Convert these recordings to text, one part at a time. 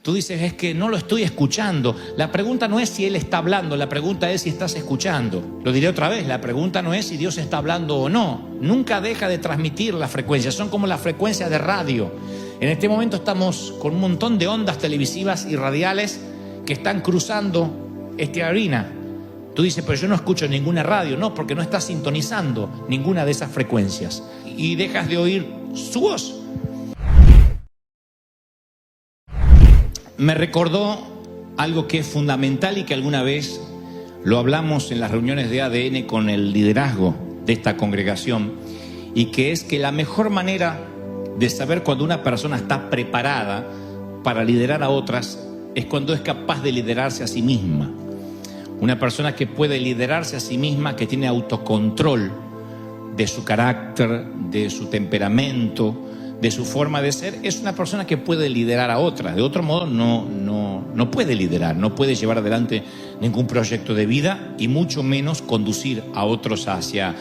Tú dices, es que no lo estoy escuchando. La pregunta no es si Él está hablando, la pregunta es si estás escuchando. Lo diré otra vez, la pregunta no es si Dios está hablando o no. Nunca deja de transmitir las frecuencias, son como las frecuencias de radio. En este momento estamos con un montón de ondas televisivas y radiales que están cruzando esta arena. Tú dices, pero yo no escucho ninguna radio. No, porque no estás sintonizando ninguna de esas frecuencias. Y dejas de oír su voz. Me recordó algo que es fundamental y que alguna vez lo hablamos en las reuniones de ADN con el liderazgo de esta congregación, y que es que la mejor manera de saber cuando una persona está preparada para liderar a otras es cuando es capaz de liderarse a sí misma. Una persona que puede liderarse a sí misma, que tiene autocontrol de su carácter, de su temperamento, de su forma de ser, es una persona que puede liderar a otras. De otro modo no puede liderar, no puede llevar adelante ningún proyecto de vida y mucho menos conducir a otros hacia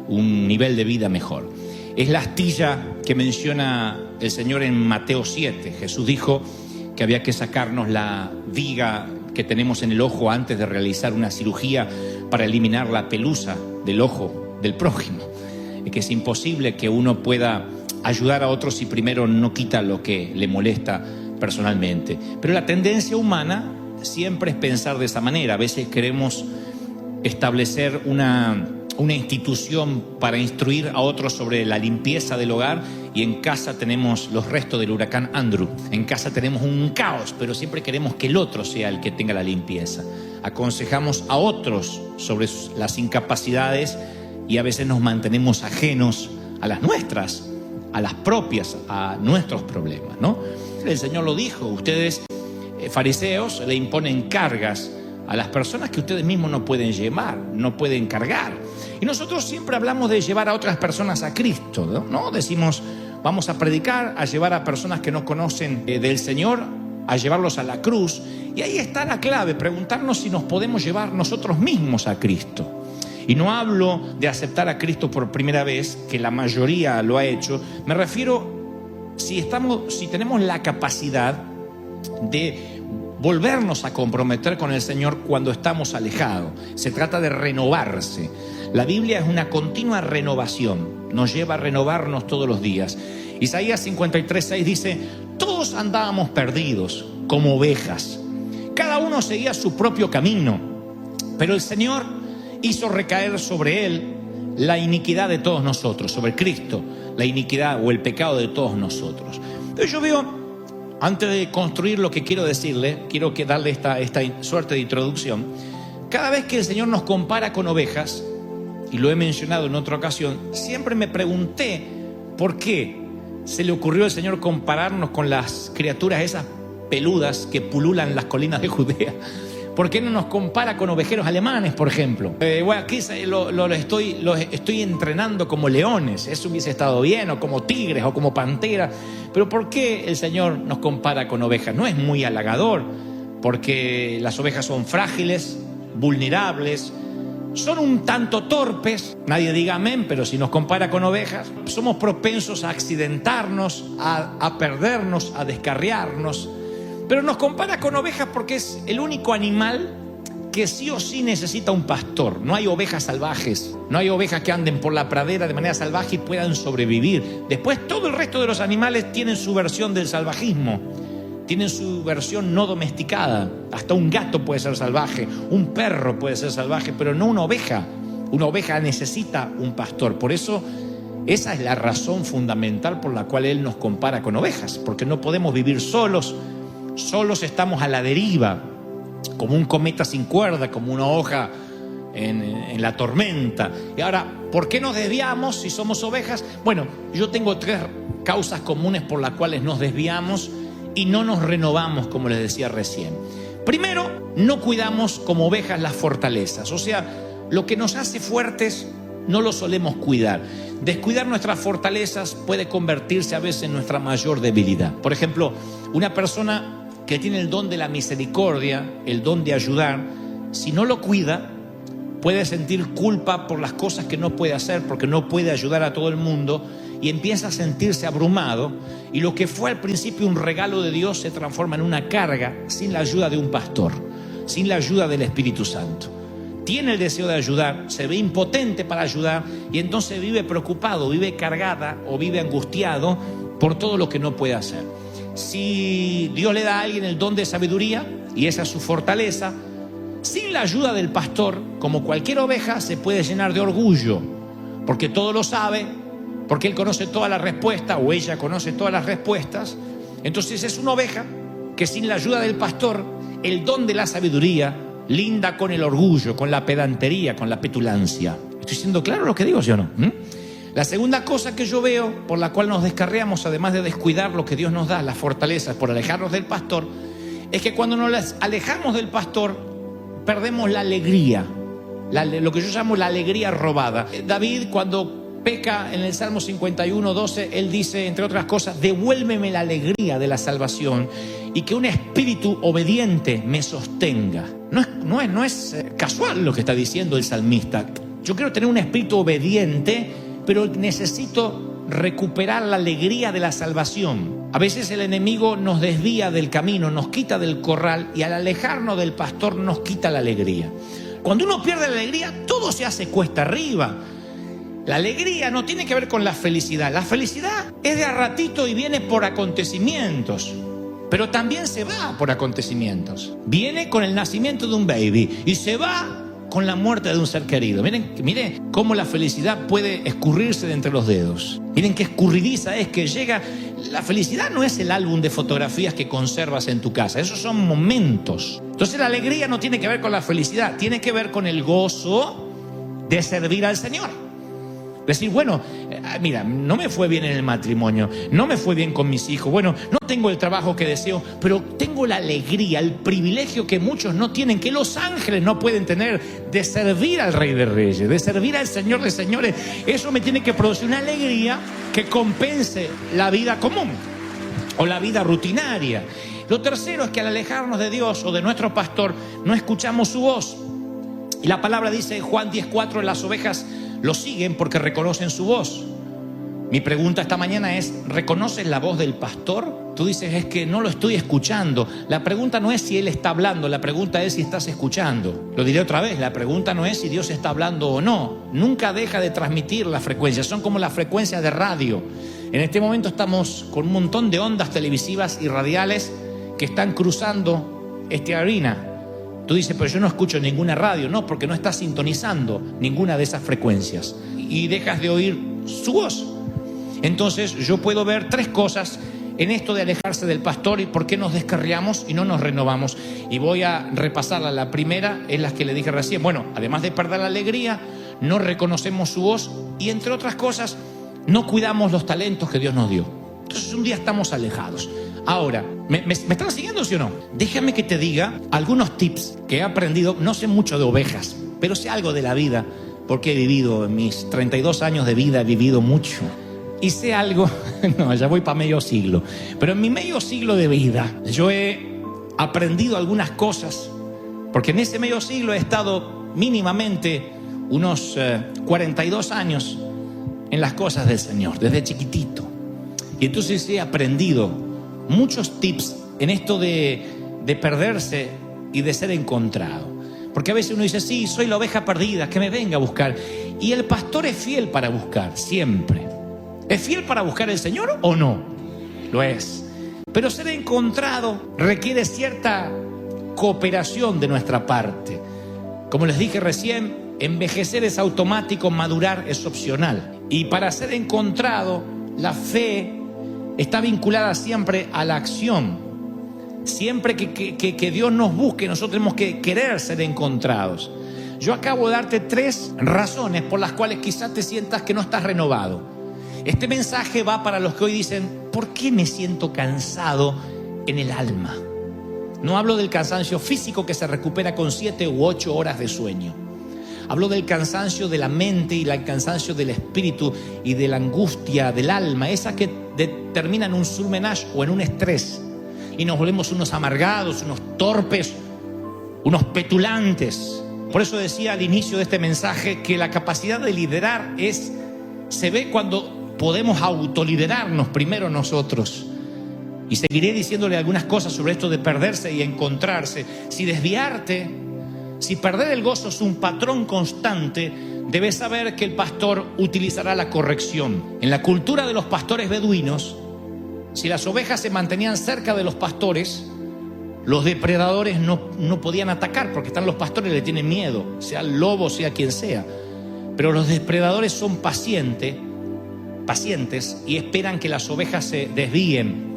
un nivel de vida mejor. Es la astilla que menciona el Señor en Mateo 7. Jesús dijo que había que sacarnos la viga que tenemos en el ojo antes de realizar una cirugía para eliminar la pelusa del ojo del prójimo. Que es imposible que uno pueda ayudar a otros si primero no quita lo que le molesta personalmente. Pero la tendencia humana siempre es pensar de esa manera. A veces queremos establecer una institución para instruir a otros sobre la limpieza del hogar, y en casa tenemos los restos del huracán Andrew. En casa tenemos un caos, pero siempre queremos que el otro sea el que tenga la limpieza. Aconsejamos a otros sobre las incapacidades y a veces nos mantenemos ajenos a las nuestras, a las propias, a nuestros problemas, ¿no? El Señor lo dijo: ustedes, fariseos, le imponen cargas a las personas que ustedes mismos no pueden llevar, no pueden cargar. Y nosotros siempre hablamos de llevar a otras personas a Cristo, ¿no? Decimos, vamos a predicar, a llevar a personas que no conocen del Señor, a llevarlos a la cruz. Y ahí está la clave, preguntarnos si nos podemos llevar nosotros mismos a Cristo. Y no hablo de aceptar a Cristo por primera vez, que la mayoría lo ha hecho. Me refiero si tenemos la capacidad de volvernos a comprometer con el Señor cuando estamos alejados. Se trata de renovarse. La Biblia es una continua renovación, nos lleva a renovarnos todos los días. Isaías 53:6 dice: todos andábamos perdidos como ovejas, cada uno seguía su propio camino, pero el Señor hizo recaer sobre él la iniquidad de todos nosotros, sobre Cristo, la iniquidad o el pecado de todos nosotros. Entonces yo veo, antes de construir lo que quiero decirle, quiero darle esta suerte de introducción. Cada vez que el Señor nos compara con ovejas, y lo he mencionado en otra ocasión, siempre me pregunté por qué se le ocurrió al Señor compararnos con las criaturas esas peludas que pululan las colinas de Judea. ¿Por qué no nos compara con ovejeros alemanes, por ejemplo? Bueno, aquí los estoy entrenando como leones, eso hubiese estado bien, o como tigres, o como panteras. Pero ¿por qué el Señor nos compara con ovejas? No es muy halagador, porque las ovejas son frágiles, vulnerables, son un tanto torpes. Nadie diga amén, pero si nos compara con ovejas, somos propensos a accidentarnos, a perdernos, a descarriarnos. Pero nos compara con ovejas porque es el único animal que sí o sí necesita un pastor. No hay ovejas salvajes, no hay ovejas que anden por la pradera de manera salvaje y puedan sobrevivir. Después todo el resto de los animales tienen su versión del salvajismo, tienen su versión no domesticada. Hasta un gato puede ser salvaje, un perro puede ser salvaje, pero no una oveja. Una oveja necesita un pastor. Por eso esa es la razón fundamental por la cual Él nos compara con ovejas, porque no podemos vivir solos. Solos estamos a la deriva, como un cometa sin cuerda, como una hoja en la tormenta. Y ahora, ¿por qué nos desviamos si somos ovejas? Bueno, yo tengo 3 causas comunes por las cuales nos desviamos y no nos renovamos, como les decía recién. Primero, no cuidamos como ovejas las fortalezas. O sea, lo que nos hace fuertes no lo solemos cuidar. Descuidar nuestras fortalezas puede convertirse a veces en nuestra mayor debilidad. Por ejemplo, una persona que tiene el don de la misericordia, el don de ayudar, si no lo cuida, puede sentir culpa por las cosas que no puede hacer, porque no puede ayudar a todo el mundo, y empieza a sentirse abrumado, y lo que fue al principio un regalo de Dios se transforma en una carga sin la ayuda de un pastor, sin la ayuda del Espíritu Santo. Tiene el deseo de ayudar, se ve impotente para ayudar, y entonces vive preocupado, vive cargada o vive angustiado por todo lo que no puede hacer. Si Dios le da a alguien el don de sabiduría, y esa es su fortaleza, sin la ayuda del pastor, como cualquier oveja, se puede llenar de orgullo, porque todo lo sabe, porque él conoce todas las respuestas, o ella conoce todas las respuestas. Entonces es una oveja que sin la ayuda del pastor, el don de la sabiduría linda con el orgullo, con la pedantería, con la petulancia. ¿Estoy siendo claro lo que digo, sí o no? La segunda cosa que yo veo por la cual nos descarriamos, además de descuidar lo que Dios nos da, las fortalezas por alejarnos del pastor, es que cuando nos alejamos del pastor, perdemos la alegría, lo que yo llamo la alegría robada. David, cuando peca en el Salmo 51:12, él dice, entre otras cosas, devuélveme la alegría de la salvación y que un espíritu obediente me sostenga. No es casual lo que está diciendo el salmista. Yo quiero tener un espíritu obediente, pero necesito recuperar la alegría de la salvación. A veces el enemigo nos desvía del camino, nos quita del corral, y al alejarnos del pastor nos quita la alegría. Cuando uno pierde la alegría, todo se hace cuesta arriba. La alegría no tiene que ver con la felicidad. La felicidad es de a ratito y viene por acontecimientos, pero también se va por acontecimientos. Viene con el nacimiento de un baby y se va con la muerte de un ser querido. Miren cómo la felicidad puede escurrirse de entre los dedos. Miren qué escurridiza es que llega. La felicidad no es el álbum de fotografías que conservas en tu casa. Esos son momentos. Entonces la alegría no tiene que ver con la felicidad, tiene que ver con el gozo de servir al Señor. Decir, bueno, mira, no me fue bien en el matrimonio, no me fue bien con mis hijos, bueno, no tengo el trabajo que deseo, pero tengo la alegría, el privilegio que muchos no tienen, que los ángeles no pueden tener, de servir al Rey de Reyes, de servir al Señor de Señores. Eso me tiene que producir una alegría que compense la vida común o la vida rutinaria. Lo tercero es que al alejarnos de Dios o de nuestro pastor, no escuchamos su voz. Y la palabra dice en Juan 10:4, las ovejas lo siguen porque reconocen su voz. Mi pregunta esta mañana es, ¿reconoces la voz del pastor? Tú dices, es que no lo estoy escuchando. La pregunta no es si él está hablando, la pregunta es si estás escuchando. Lo diré otra vez, la pregunta no es si Dios está hablando o no. Nunca deja de transmitir las frecuencias, son como las frecuencias de radio. En este momento estamos con un montón de ondas televisivas y radiales que están cruzando esta arena. Tú dices, pero yo no escucho ninguna radio. No, porque no estás sintonizando ninguna de esas frecuencias y dejas de oír su voz. Entonces yo puedo ver tres cosas en esto de alejarse del pastor y por qué nos descarriamos y no nos renovamos. Y voy a repasarla. La primera es la que le dije recién. Bueno, además de perder la alegría, no reconocemos su voz y, entre otras cosas, no cuidamos los talentos que Dios nos dio. Entonces un día estamos alejados. Ahora, ¿me están siguiendo, sí o no? Déjame que te diga algunos tips que he aprendido. No sé mucho de ovejas, pero sé algo de la vida, porque he vivido, en mis 32 años de vida he vivido mucho. Y sé algo, no, ya voy para medio siglo, pero en mi medio siglo de vida yo he aprendido algunas cosas, porque en ese medio siglo he estado mínimamente unos 42 años en las cosas del Señor, desde chiquitito. Y entonces he aprendido muchos tips en esto de perderse y de ser encontrado. Porque a veces uno dice, sí, soy la oveja perdida, que me venga a buscar. Y el pastor es fiel para buscar, siempre. ¿Es fiel para buscar el Señor o no? Lo es. Pero ser encontrado requiere cierta cooperación de nuestra parte. Como les dije recién, envejecer es automático, madurar es opcional. Y para ser encontrado, la fe está vinculada siempre a la acción. Siempre que Dios nos busque, nosotros tenemos que querer ser encontrados. Yo acabo de darte 3 razones por las cuales quizás te sientas que no estás renovado. Este mensaje va para los que hoy dicen, ¿por qué me siento cansado en el alma? No hablo del cansancio físico que se recupera con 7 u 8 horas de sueño. Hablo del cansancio de la mente y el cansancio del espíritu y de la angustia del alma, esa que termina en un surmenage o en un estrés. Y nos volvemos unos amargados, unos torpes, unos petulantes. Por eso decía al inicio de este mensaje que la capacidad de liderar se ve cuando podemos autoliderarnos primero nosotros. Y seguiré diciéndole algunas cosas sobre esto de perderse y encontrarse. Si desviarte, si perder el gozo es un patrón constante, debes saber que el pastor utilizará la corrección. En la cultura de los pastores beduinos, si las ovejas se mantenían cerca de los pastores, los depredadores no podían atacar, porque están los pastores, le tienen miedo, sea el lobo, sea quien sea. Pero los depredadores son pacientes y esperan que las ovejas se desvíen.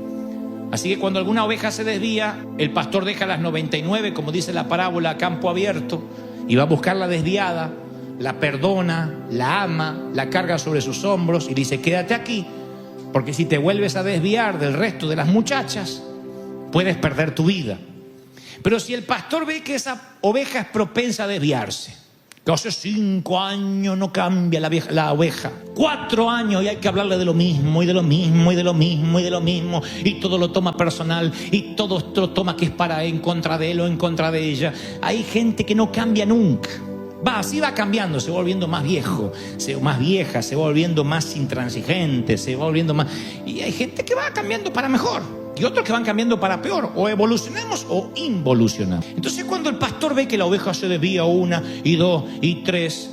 Así que cuando alguna oveja se desvía, el pastor deja las 99, como dice la parábola, a campo abierto, y va a buscar la desviada, la perdona, la ama, la carga sobre sus hombros y dice: quédate aquí, porque si te vuelves a desviar del resto de las muchachas, puedes perder tu vida. Pero si el pastor ve que esa oveja es propensa a desviarse, que hace 5 años no cambia la oveja, 4 años y hay que hablarle de lo mismo y de lo mismo y de lo mismo y de lo mismo, y todo lo toma personal y todo lo toma que es para en contra de él o en contra de ella. Hay gente que no cambia nunca. Así va cambiando, se va volviendo más viejo, más vieja, se va volviendo más intransigente, se va volviendo más... Y hay gente que va cambiando para mejor y otros que van cambiando para peor. O evolucionamos o involucionamos. Entonces, cuando el pastor ve que la oveja se desvía 1 y 2 y 3,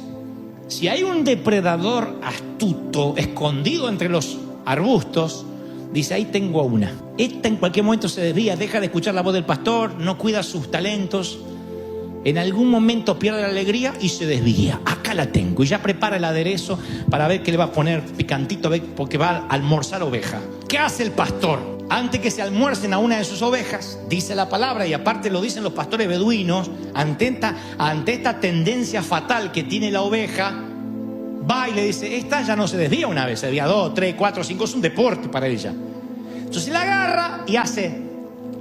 si hay un depredador astuto escondido entre los arbustos, dice: ahí tengo a una. Esta en cualquier momento se desvía, deja de escuchar la voz del pastor, no cuida sus talentos. En algún momento pierde la alegría y se desvía. Acá la tengo. Y ya prepara el aderezo para ver qué le va a poner picantito, porque va a almorzar oveja. ¿Qué hace el pastor? Antes que se almuercen a una de sus ovejas, dice la palabra, y aparte lo dicen los pastores beduinos, ante esta tendencia fatal que tiene la oveja, va y le dice: esta ya no se desvía una vez, se desvía 2, 3, 4, 5, es un deporte para ella. Entonces la agarra y hace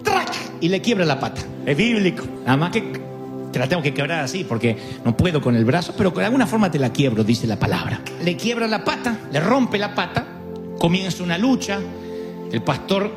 ¡trac! Y le quiebra la pata. Es bíblico. Nada más que te la tengo que quebrar así porque no puedo con el brazo, pero de alguna forma te la quiebro, dice la palabra. Le quiebra la pata, le rompe la pata, comienza una lucha. El pastor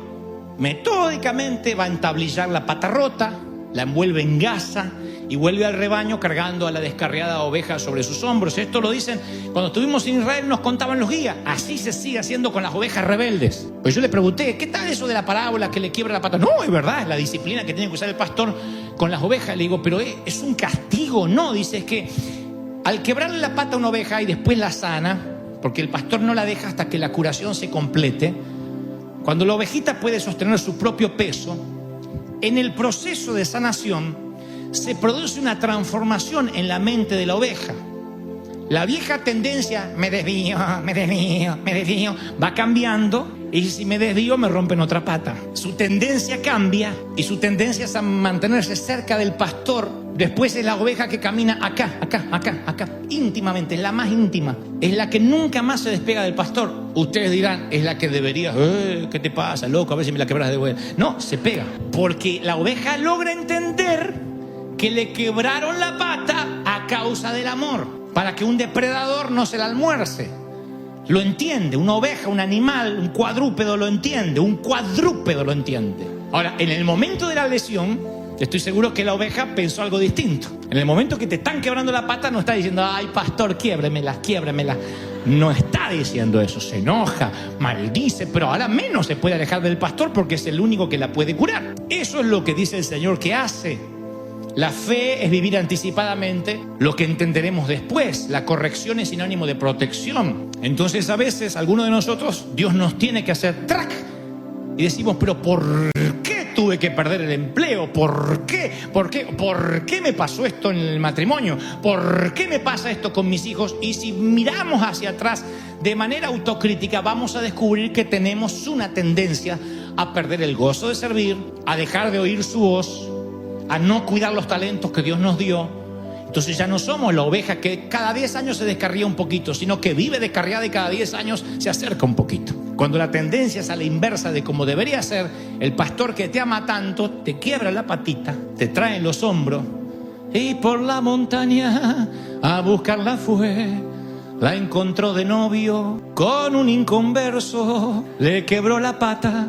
metódicamente va a entablillar la pata rota, la envuelve en gasa y vuelve al rebaño cargando a la descarriada oveja sobre sus hombros. Esto lo dicen, cuando estuvimos en Israel nos contaban los guías. Así se sigue haciendo con las ovejas rebeldes. Pues yo le pregunté: ¿qué tal eso de la parábola que le quiebra la pata? No, es verdad, es la disciplina que tiene que usar el pastor con las ovejas. Le digo: pero es un castigo. No, dice, es que al quebrarle la pata a una oveja y después la sana, porque el pastor no la deja hasta que la curación se complete, cuando la ovejita puede sostener su propio peso, en el proceso de sanación se produce una transformación en la mente de la oveja. La vieja tendencia, me desvío, va cambiando, y si me desvío me rompen otra pata. Su tendencia cambia y su tendencia es a mantenerse cerca del pastor. Después es la oveja que camina acá, íntimamente, es la más íntima, es la que nunca más se despega del pastor. Ustedes dirán: es la que debería, ¿qué te pasa, loco? A ver si me la quebras de vuelta. No, se pega, porque la oveja logra entender que le quebraron la pata a causa del amor, para que un depredador no se la almuerce. Lo entiende, una oveja, un animal, un cuadrúpedo lo entiende, Ahora, en el momento de la lesión, estoy seguro que la oveja pensó algo distinto. En el momento que te están quebrando la pata, no está diciendo: ay, pastor, quiébremela. No está diciendo eso, se enoja, maldice, pero ahora menos se puede alejar del pastor porque es el único que la puede curar. Eso es lo que dice el Señor que hace. La fe es vivir anticipadamente lo que entenderemos después. La corrección es sinónimo de protección. Entonces, a veces, algunos de nosotros, Dios nos tiene que hacer ¡trac! Y decimos: pero ¿por qué tuve que perder el empleo? ¿Por qué? ¿Por qué me pasó esto en el matrimonio? ¿Por qué me pasa esto con mis hijos? Y si miramos hacia atrás de manera autocrítica, vamos a descubrir que tenemos una tendencia a perder el gozo de servir, a dejar de oír su voz, a no cuidar los talentos que Dios nos dio. Entonces ya no somos la oveja que cada 10 años se descarría un poquito, sino que vive descarriada y cada 10 años se acerca un poquito. Cuando la tendencia es a la inversa de como debería ser, el pastor que te ama tanto te quiebra la patita, te trae en los hombros y por la montaña a buscarla fue. La encontró de novio con un inconverso, le quebró la pata,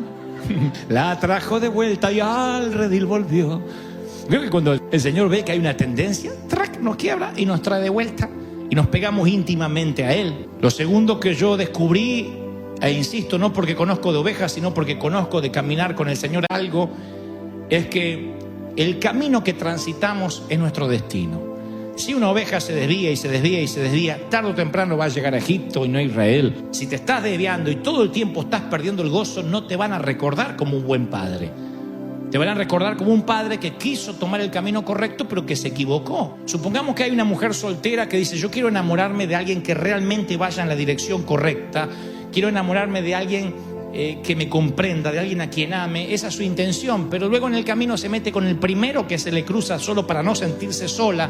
la trajo de vuelta y al redil volvió. Creo que cuando el Señor ve que hay una tendencia, ¡trac!, nos quiebra y nos trae de vuelta y nos pegamos íntimamente a Él. Lo segundo que yo descubrí e insisto, no porque conozco de ovejas, sino porque conozco de caminar con el Señor algo, es que el camino que transitamos es nuestro destino. Si una oveja se desvía y se desvía y se desvía, tarde o temprano va a llegar a Egipto y no a Israel. Si te estás desviando y todo el tiempo estás perdiendo el gozo, no te van a recordar como un buen padre. Te van a recordar como un padre que quiso tomar el camino correcto, pero que se equivocó. Supongamos que hay una mujer soltera que dice: yo quiero enamorarme de alguien que realmente vaya en la dirección correcta. Quiero enamorarme de alguien que me comprenda, de alguien a quien ame. Esa es su intención, pero luego en el camino se mete con el primero que se le cruza solo para no sentirse sola.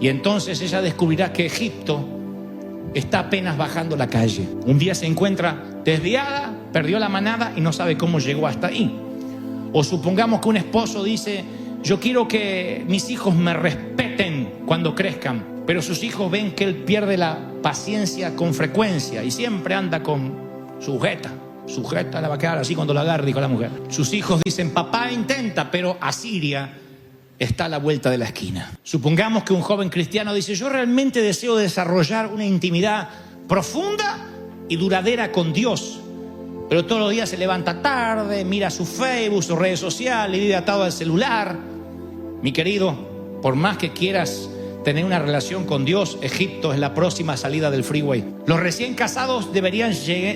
Y entonces ella descubrirá que Egipto está apenas bajando la calle. Un día se encuentra desviada, perdió la manada y no sabe cómo llegó hasta ahí. O supongamos que un esposo dice: yo quiero que mis hijos me respeten cuando crezcan, pero sus hijos ven que él pierde la paciencia con frecuencia y siempre anda con sujeta la va a quedar así cuando la agarre, dijo la mujer. Sus hijos dicen: papá intenta, pero Asiria está a la vuelta de la esquina. Supongamos que un joven cristiano dice: yo realmente deseo desarrollar una intimidad profunda y duradera con Dios, pero todos los días se levanta tarde, mira su Facebook, sus redes sociales, vive atado al celular. Mi querido, por más que quieras tener una relación con Dios, Egipto es la próxima salida del freeway. Los recién casados deberían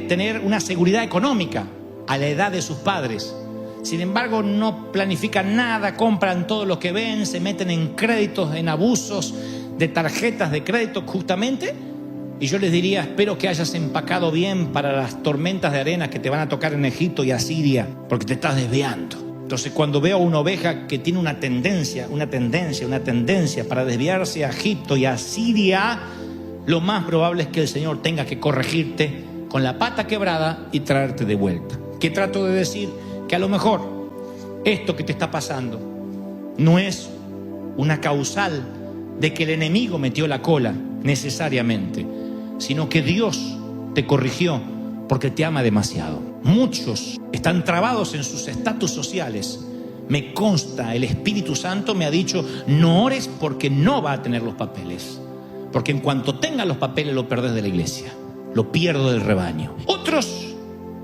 tener una seguridad económica a la edad de sus padres. Sin embargo, no planifican nada, compran todo lo que ven, se meten en créditos, en abusos de tarjetas de crédito justamente. Y yo les diría: espero que hayas empacado bien para las tormentas de arena que te van a tocar en Egipto y Asiria, porque te estás desviando. Entonces, cuando veo a una oveja que tiene una tendencia para desviarse a Egipto y a Asiria, lo más probable es que el Señor tenga que corregirte con la pata quebrada y traerte de vuelta. ¿Qué trato de decir? Que a lo mejor esto que te está pasando no es una causal de que el enemigo metió la cola necesariamente, sino que Dios te corrigió porque te ama demasiado. Muchos están trabados en sus estatus sociales. Me consta, el Espíritu Santo me ha dicho: no ores porque no va a tener los papeles, porque en cuanto tenga los papeles lo perdés de la iglesia, lo pierdo del rebaño. Otros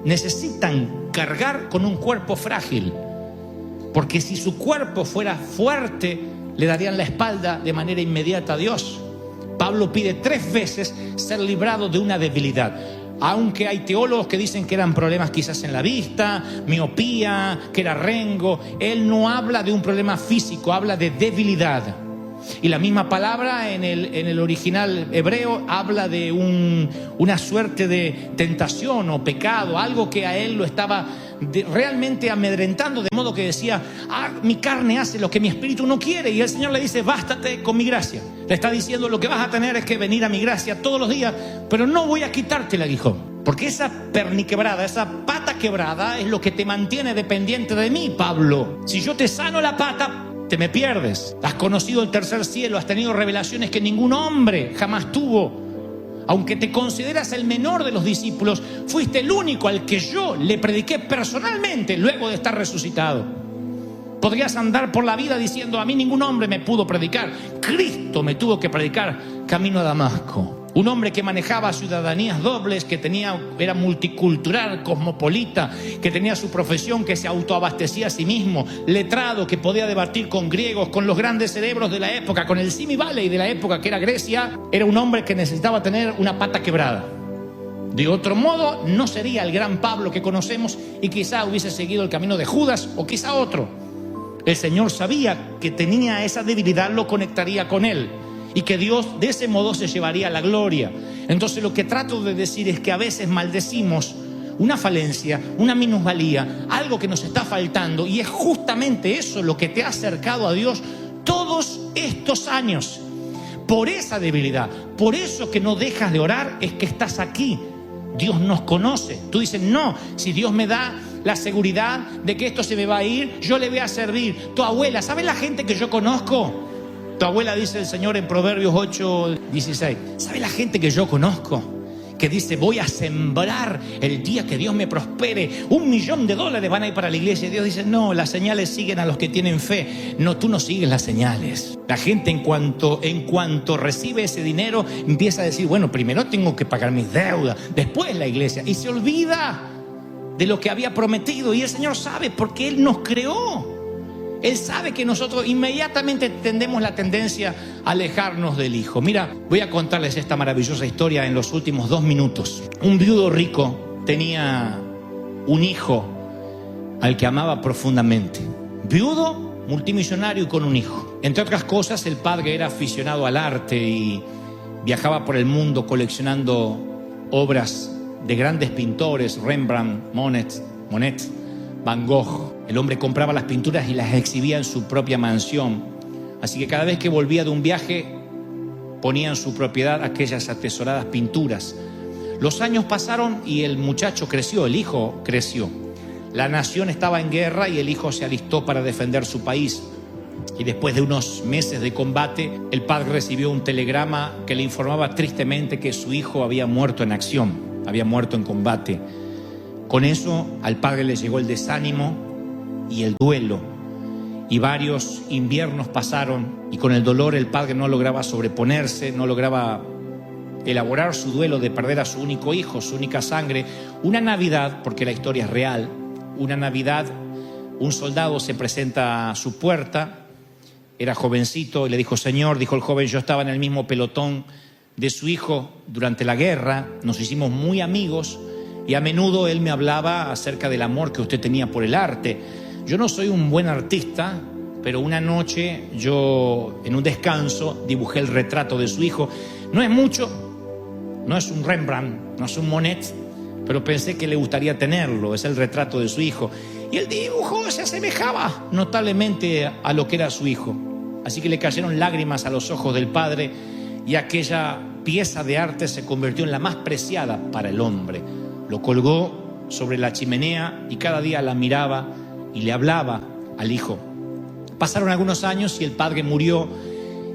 necesitan cargar con un cuerpo frágil, porque si su cuerpo fuera fuerte, le darían la espalda de manera inmediata a Dios. Pablo pide 3 veces ser librado de una debilidad. Aunque hay teólogos que dicen que eran problemas quizás en la vista, miopía, que era rengo, él no habla de un problema físico, habla de debilidad. Y la misma palabra en el original hebreo habla de una suerte de tentación o pecado, algo que a él lo estaba realmente amedrentando, de modo que decía: mi carne hace lo que mi espíritu no quiere. Y el Señor le dice: bástate con mi gracia. Le está diciendo: lo que vas a tener es que venir a mi gracia todos los días, pero no voy a quitarte el aguijón, porque esa perniquebrada, esa pata quebrada es lo que te mantiene dependiente de mí, Pablo. Si yo te sano la pata, te me pierdes. Has conocido el tercer cielo, has tenido revelaciones que ningún hombre jamás tuvo. Aunque te consideras el menor de los discípulos, fuiste el único al que yo le prediqué personalmente luego de estar resucitado. Podrías andar por la vida diciendo: a mí ningún hombre me pudo predicar. Cristo me tuvo que predicar camino a Damasco. Un hombre que manejaba ciudadanías dobles, que era multicultural, cosmopolita, que tenía su profesión, que se autoabastecía a sí mismo, letrado, que podía debatir con griegos, con los grandes cerebros de la época, con el Simi Valley de la época que era Grecia. Era un hombre que necesitaba tener una pata quebrada. De otro modo, no sería el gran Pablo que conocemos y quizá hubiese seguido el camino de Judas o quizá otro. El Señor sabía que tenía esa debilidad, lo conectaría con él, y que Dios de ese modo se llevaría la gloria. Entonces, lo que trato de decir es que a veces maldecimos una falencia, una minusvalía, algo que nos está faltando, y es justamente eso lo que te ha acercado a Dios todos estos años. Por esa debilidad, por eso que no dejas de orar, es que estás aquí. Dios nos conoce. Tú dices: no, si Dios me da la seguridad de que esto se me va a ir, yo le voy a servir. Tu abuela, ¿sabes la gente que yo conozco? Tu abuela, dice el Señor en Proverbios 8:16. ¿Sabe la gente que yo conozco? que dice: voy a sembrar el día que Dios me prospere, $1 millón van a ir para la iglesia. Y Dios dice: no, las señales siguen a los que tienen fe. No, tú no sigues las señales. La gente en cuanto recibe ese dinero empieza a decir: bueno, primero tengo que pagar mis deudas, después la iglesia, y se olvida de lo que había prometido. Y el Señor sabe, porque Él nos creó. Él sabe que nosotros inmediatamente tendemos la tendencia a alejarnos del Hijo. Mira, voy a contarles esta maravillosa historia en los últimos 2 minutos. Un viudo rico tenía un hijo al que amaba profundamente. Viudo, multimillonario y con un hijo. Entre otras cosas, el padre era aficionado al arte y viajaba por el mundo coleccionando obras de grandes pintores: Rembrandt, Monet, Van Gogh. El hombre compraba las pinturas y las exhibía en su propia mansión. Así que cada vez que volvía de un viaje, ponía en su propiedad aquellas atesoradas pinturas. Los años pasaron y el muchacho creció, el hijo creció. La nación estaba en guerra y el hijo se alistó para defender su país. Y después de unos meses de combate, el padre recibió un telegrama que le informaba tristemente que su hijo había muerto en acción, había muerto en combate. Con eso al padre le llegó el desánimo y el duelo, y varios inviernos pasaron, y con el dolor el padre no lograba sobreponerse, no lograba elaborar su duelo de perder a su único hijo, su única sangre. Una Navidad, porque la historia es real, una Navidad, un soldado se presenta a su puerta, era jovencito, y le dijo: Señor, dijo el joven, yo estaba en el mismo pelotón de su hijo durante la guerra, nos hicimos muy amigos, y a menudo él me hablaba acerca del amor que usted tenía por el arte. Yo no soy un buen artista, pero una noche yo, en un descanso, dibujé el retrato de su hijo. No es mucho, no es un Rembrandt, no es un Monet, pero pensé que le gustaría tenerlo. Es el retrato de su hijo. Y el dibujo se asemejaba notablemente a lo que era su hijo. Así que le cayeron lágrimas a los ojos del padre, y aquella pieza de arte se convirtió en la más preciada para el hombre. Lo colgó sobre la chimenea y cada día la miraba y le hablaba al hijo. Pasaron algunos años y el padre murió,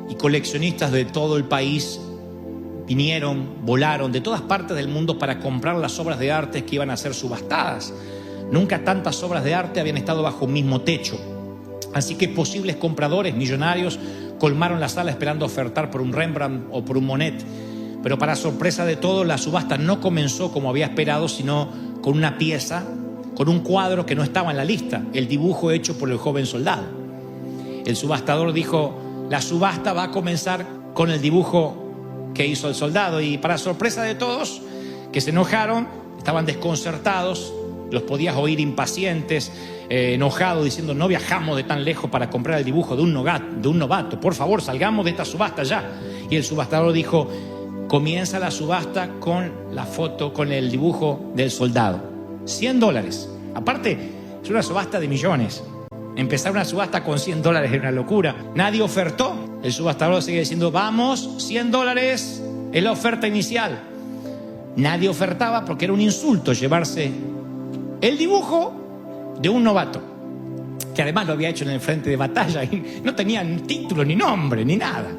y coleccionistas de todo el país vinieron, volaron de todas partes del mundo para comprar las obras de arte que iban a ser subastadas. Nunca tantas obras de arte habían estado bajo un mismo techo. Así que posibles compradores millonarios colmaron la sala esperando ofertar por un Rembrandt o por un Monet. Pero para sorpresa de todos, la subasta no comenzó como había esperado, sino con una pieza, con un cuadro que no estaba en la lista, el dibujo hecho por el joven soldado. El subastador dijo: la subasta va a comenzar con el dibujo que hizo el soldado. Y para sorpresa de todos, que se enojaron, estaban desconcertados, los podías oír impacientes, enojados, diciendo: no viajamos de tan lejos para comprar el dibujo de un novato, por favor, salgamos de esta subasta ya. Y el subastador dijo: comienza la subasta con la foto, con el dibujo del soldado. $100. Aparte, es una subasta de millones. Empezar una subasta con $100 es una locura. Nadie ofertó. El subastador sigue diciendo: vamos, $100 es la oferta inicial. Nadie ofertaba porque era un insulto llevarse el dibujo de un novato, que además lo había hecho en el frente de batalla y no tenía ni título, ni nombre, ni nada.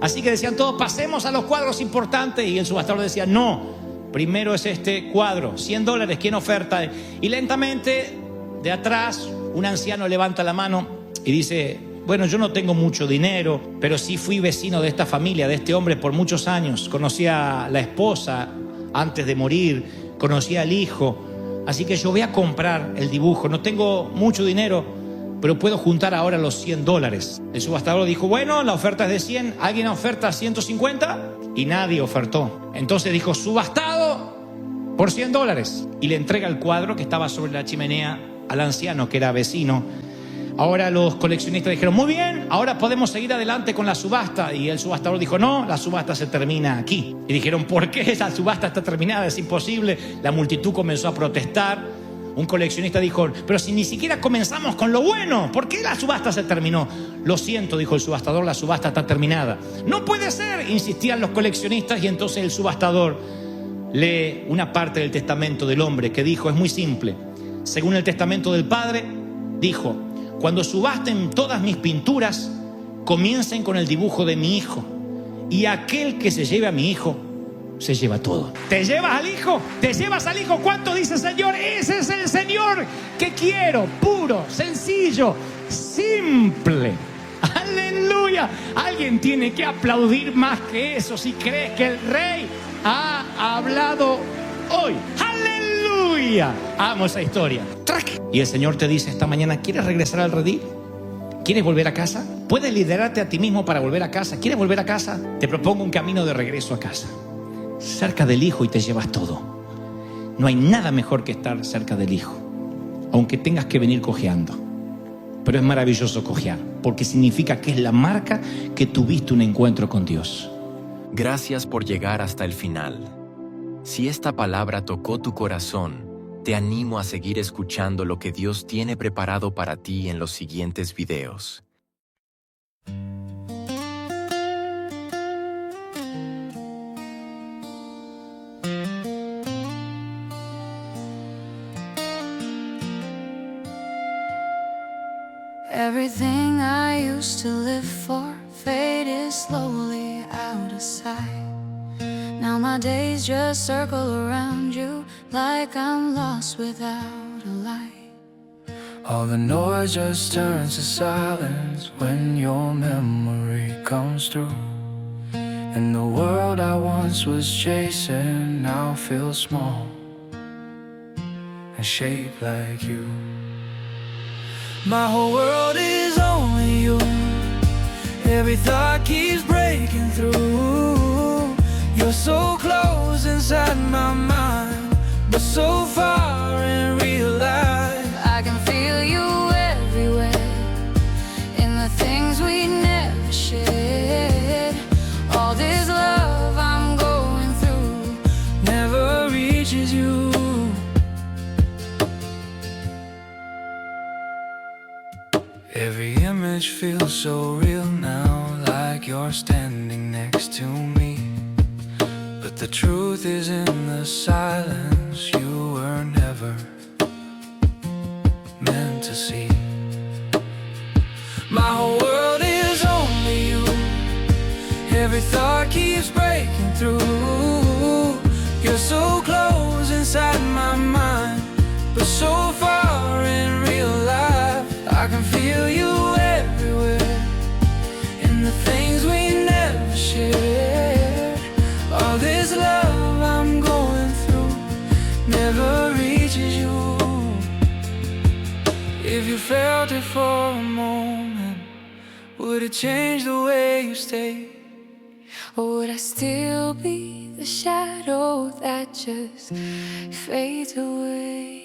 Así que decían todos: pasemos a los cuadros importantes. Y el subastador decía: no, primero es este cuadro, $100, ¿quién oferta? Y lentamente, de atrás, un anciano levanta la mano y dice: bueno, yo no tengo mucho dinero, pero sí fui vecino de esta familia, de este hombre por muchos años. Conocí a la esposa antes de morir, conocí al hijo, así que yo voy a comprar el dibujo. No tengo mucho dinero, pero puedo juntar ahora los $100. El subastador dijo: bueno, la oferta es de 100, ¿alguien oferta 150? Y nadie ofertó. Entonces dijo: subastado por $100. Y le entrega el cuadro que estaba sobre la chimenea al anciano, que era vecino. Ahora los coleccionistas dijeron: muy bien, ahora podemos seguir adelante con la subasta. Y el subastador dijo: no, la subasta se termina aquí. Y dijeron: ¿por qué esa subasta está terminada? Es imposible. La multitud comenzó a protestar. Un coleccionista dijo: pero si ni siquiera comenzamos con lo bueno, ¿por qué la subasta se terminó? Lo siento, dijo el subastador, la subasta está terminada. No puede ser, insistían los coleccionistas. Y entonces el subastador lee una parte del testamento del hombre que dijo: es muy simple. Según el testamento del padre, dijo: cuando subasten todas mis pinturas, comiencen con el dibujo de mi hijo, y aquel que se lleve a mi hijo se lleva todo. ¿Te llevas al Hijo? ¿Te llevas al Hijo? ¿Cuánto dice Señor? Ese es el Señor que quiero, puro, sencillo, simple. ¡Aleluya! Alguien tiene que aplaudir más que eso si crees que el Rey ha hablado hoy. ¡Aleluya! Amo esa historia. ¡Trac! Y el Señor te dice esta mañana, ¿quieres regresar al redil? ¿Quieres volver a casa? ¿Puedes liderarte a ti mismo para volver a casa? ¿Quieres volver a casa? Te propongo un camino de regreso a casa. Cerca del Hijo y te llevas todo. No hay nada mejor que estar cerca del Hijo, aunque tengas que venir cojeando. Pero es maravilloso cojear, porque significa que es la marca que tuviste un encuentro con Dios. Gracias por llegar hasta el final. Si esta palabra tocó tu corazón, te animo a seguir escuchando lo que Dios tiene preparado para ti en los siguientes videos. Everything I used to live for faded slowly out of sight. Now my days just circle around you like I'm lost without a light. All the noise just turns to silence when your memory comes through. And the world I once was chasing now feels small and shaped like you. My whole world is only you. Every thought keeps breaking through. You're so close inside my mind, but so far in real life. I can feel you everywhere, in the things we never shared. All this love I'm going through never reaches you. Every image feels so real now, like you're standing next to me. But the truth is in the silence, you were never meant to see. My whole world is only you. Every thought keeps breaking through. You're so close inside my mind, but so far in real life. I can feel you everywhere, in the things we never shared. All this love I'm going through never reaches you. If you felt it for a moment, would it change the way you stay? Or would I still be the shadow that just fades away?